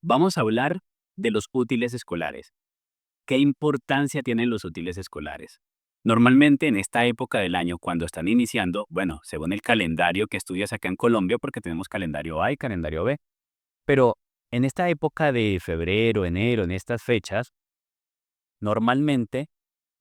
Vamos a hablar de los útiles escolares. ¿Qué importancia tienen los útiles escolares? Normalmente en esta época del año, cuando están iniciando, bueno, según el calendario que estudias acá en Colombia, porque tenemos calendario A y calendario B, pero en esta época de febrero, enero, en estas fechas, normalmente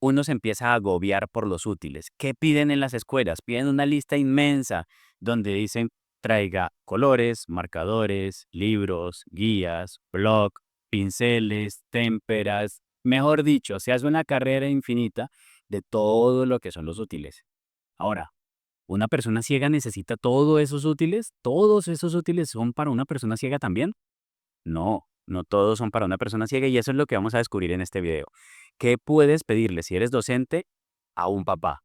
uno se empieza a agobiar por los útiles. ¿Qué piden en las escuelas? Piden una lista inmensa donde dicen traiga colores, marcadores, libros, guías, blog, pinceles, témperas. Mejor dicho, se hace una carrera infinita de todo lo que son los útiles. Ahora, ¿una persona ciega necesita todos esos útiles? ¿Todos esos útiles son para una persona ciega también? No, no todos son para una persona ciega y eso es lo que vamos a descubrir en este video. ¿Qué puedes pedirle si eres docente a un papá?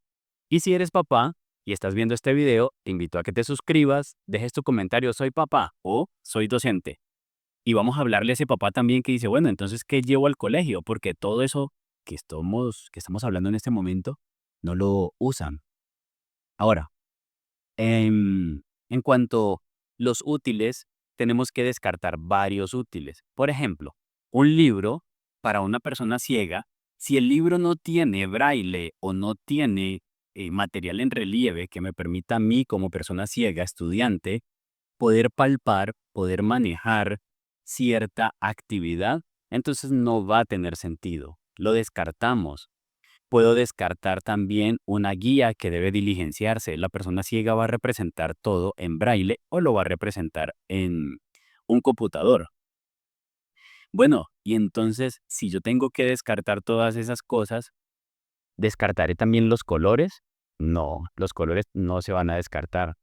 Y si eres papá y estás viendo este video, te invito a que te suscribas, dejes tu comentario, soy papá o soy docente. Y vamos a hablarle a ese papá también que dice, bueno, entonces, ¿qué llevo al colegio? Porque todo eso que estamos hablando en este momento no lo usan. Ahora, en cuanto a los útiles, tenemos que descartar varios útiles. Por ejemplo, un libro para una persona ciega, si el libro no tiene braille o no tiene material en relieve que me permita a mí como persona ciega, estudiante, poder palpar, poder manejar cierta actividad, entonces no va a tener sentido. Lo descartamos. Puedo descartar también una guía que debe diligenciarse. La persona ciega va a representar todo en braille o lo va a representar en un computador. Bueno, y entonces, si yo tengo que descartar todas esas cosas, ¿descartaré también los colores? No, los colores no se van a descartar.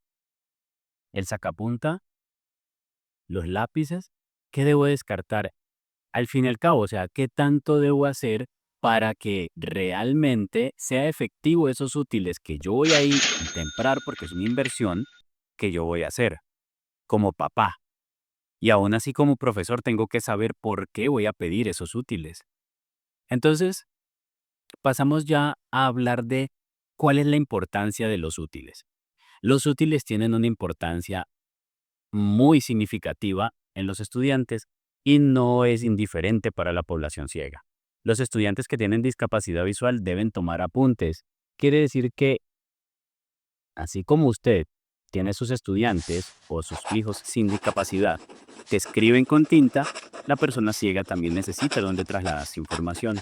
El sacapunta, los lápices, ¿qué debo descartar? Al fin y al cabo, o sea, ¿qué tanto debo hacer para que realmente sea efectivo esos útiles que yo voy a comprar porque es una inversión que yo voy a hacer como papá? Y aún así como profesor tengo que saber por qué voy a pedir esos útiles. Entonces, pasamos ya a hablar de cuál es la importancia de los útiles. Los útiles tienen una importancia muy significativa en los estudiantes y no es indiferente para la población ciega. Los estudiantes que tienen discapacidad visual deben tomar apuntes. Quiere decir que, así como usted tiene sus estudiantes o sus hijos sin discapacidad que escriben con tinta, la persona ciega también necesita donde trasladar su información.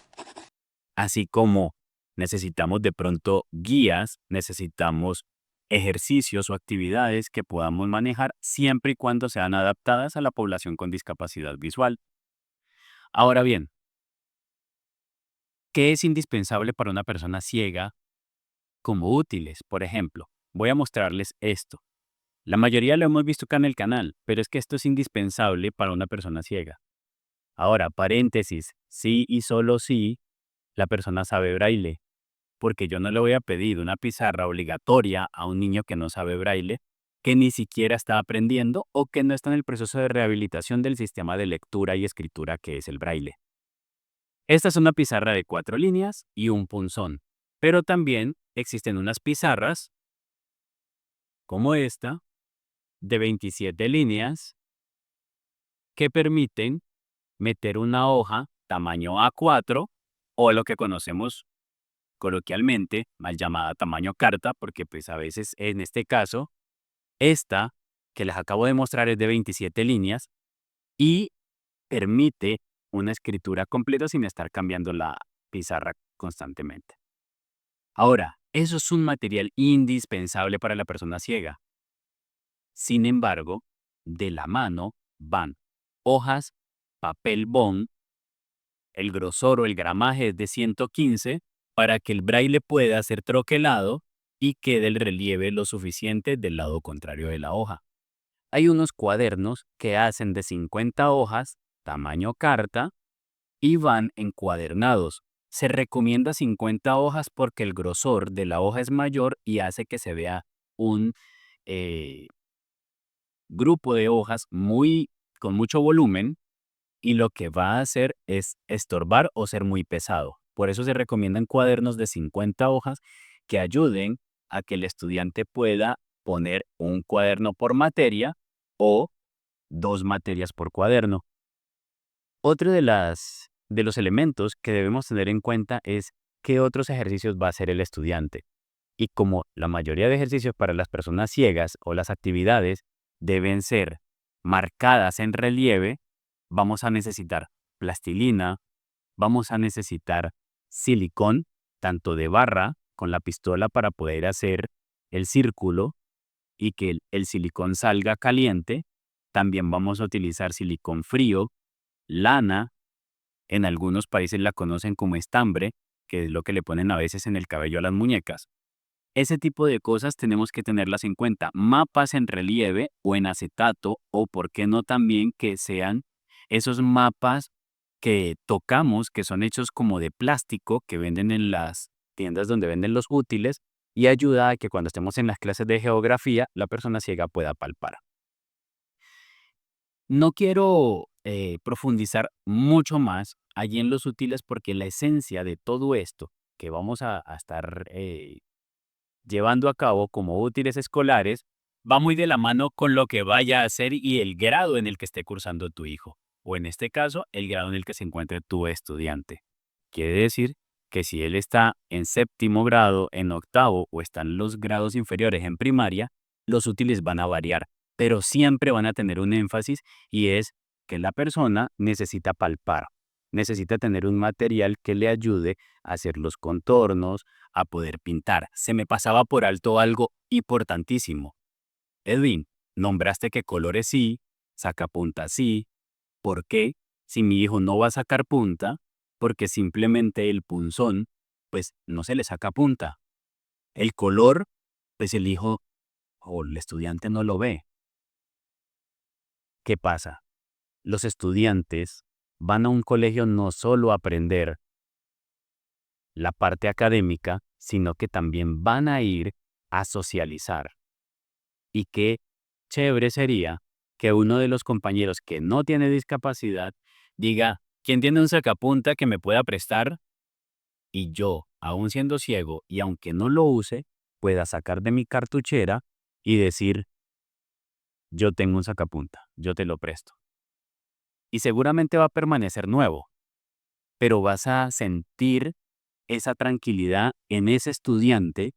Así como necesitamos de pronto guías, necesitamos ejercicios o actividades que podamos manejar siempre y cuando sean adaptadas a la población con discapacidad visual. Ahora bien, ¿qué es indispensable para una persona ciega como útiles? Por ejemplo, voy a mostrarles esto. La mayoría lo hemos visto acá en el canal, pero es que esto es indispensable para una persona ciega. Ahora, paréntesis, sí y solo si la persona sabe braille, porque yo no le voy a pedir una pizarra obligatoria a un niño que no sabe braille, que ni siquiera está aprendiendo o que no está en el proceso de rehabilitación del sistema de lectura y escritura que es el braille. Esta es una pizarra de 4 líneas y un punzón, pero también existen unas pizarras como esta de 27 líneas que permiten meter una hoja tamaño A4 o lo que conocemos coloquialmente, mal llamada tamaño carta, porque pues a veces en este caso, esta que les acabo de mostrar es de 27 líneas y permite una escritura completa sin estar cambiando la pizarra constantemente. Ahora, eso es un material indispensable para la persona ciega. Sin embargo, de la mano van hojas, papel bond, el grosor o el gramaje es de 115 para que el braille pueda ser troquelado y quede el relieve lo suficiente del lado contrario de la hoja. Hay unos cuadernos que hacen de 50 hojas, tamaño carta, y van encuadernados. Se recomienda 50 hojas porque el grosor de la hoja es mayor y hace que se vea un eh, grupo de hojas con mucho volumen y lo que va a hacer es estorbar o ser muy pesado. Por eso se recomiendan cuadernos de 50 hojas que ayuden a que el estudiante pueda poner un cuaderno por materia o 2 materias por cuaderno. Otro de los elementos que debemos tener en cuenta es qué otros ejercicios va a hacer el estudiante. Y como la mayoría de ejercicios para las personas ciegas o las actividades deben ser marcadas en relieve, vamos a necesitar plastilina, vamos a necesitar silicón, tanto de barra con la pistola para poder hacer el círculo y que el silicón salga caliente. También vamos a utilizar silicón frío, lana, en algunos países la conocen como estambre, que es lo que le ponen a veces en el cabello a las muñecas. Ese tipo de cosas tenemos que tenerlas en cuenta. Mapas en relieve o en acetato, o por qué no también que sean esos mapas que tocamos, que son hechos como de plástico, que venden en las tiendas donde venden los útiles, y ayuda a que cuando estemos en las clases de geografía, la persona ciega pueda palpar. No quiero profundizar mucho más allí en los útiles porque la esencia de todo esto que vamos a estar llevando a cabo como útiles escolares va muy de la mano con lo que vaya a hacer y el grado en el que esté cursando tu hijo, o en este caso, el grado en el que se encuentre tu estudiante. Quiere decir que si él está en séptimo grado, en octavo o están los grados inferiores en primaria, los útiles van a variar, pero siempre van a tener un énfasis y es que la persona necesita palpar, necesita tener un material que le ayude a hacer los contornos, a poder pintar. Se me pasaba por alto algo importantísimo. Edwin, nombraste que colores sí, sacapuntas sí. ¿Por qué? Si mi hijo no va a sacar punta, porque simplemente el punzón, pues no se le saca punta. El color, pues el hijo o el estudiante no lo ve. ¿Qué pasa? Los estudiantes van a un colegio no solo a aprender la parte académica, sino que también van a ir a socializar. Y qué chévere sería que uno de los compañeros que no tiene discapacidad diga, ¿quién tiene un sacapunta que me pueda prestar? Y yo, aún siendo ciego y aunque no lo use, pueda sacar de mi cartuchera y decir, yo tengo un sacapunta, yo te lo presto. Y seguramente va a permanecer nuevo, pero vas a sentir esa tranquilidad en ese estudiante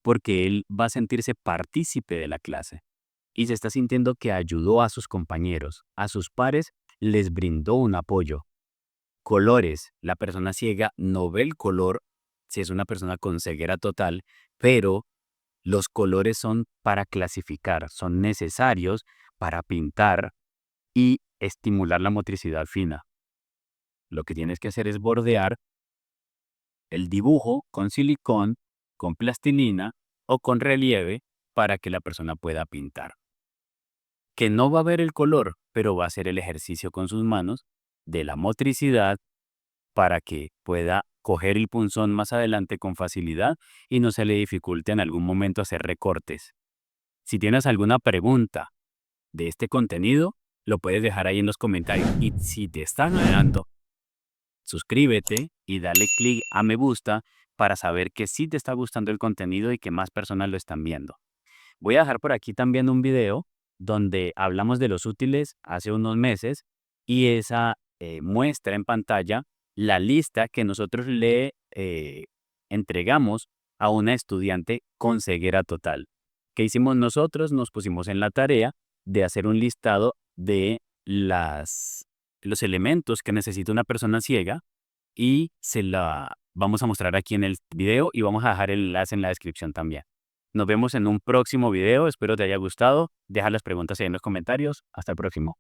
porque él va a sentirse partícipe de la clase y se está sintiendo que ayudó a sus compañeros, a sus pares, les brindó un apoyo. Colores, la persona ciega no ve el color si es una persona con ceguera total, pero los colores son para clasificar, son necesarios para pintar y estimular la motricidad fina. Lo que tienes que hacer es bordear el dibujo con silicón, con plastilina o con relieve para que la persona pueda pintar. Que no va a ver el color, pero va a hacer el ejercicio con sus manos de la motricidad para que pueda coger el punzón más adelante con facilidad y no se le dificulte en algún momento hacer recortes. Si tienes alguna pregunta de este contenido, lo puedes dejar ahí en los comentarios. Y si te está agradando, suscríbete y dale clic a me gusta para saber que sí te está gustando el contenido y que más personas lo están viendo. Voy a dejar por aquí también un video donde hablamos de los útiles hace unos meses y esa muestra en pantalla la lista que nosotros le entregamos a una estudiante con ceguera total. ¿Qué hicimos nosotros? Nos pusimos en la tarea de hacer un listado de los elementos que necesita una persona ciega y se la vamos a mostrar aquí en el video y vamos a dejar el enlace en la descripción también. Nos vemos en un próximo video, espero te haya gustado. Deja las preguntas ahí en los comentarios. Hasta el próximo.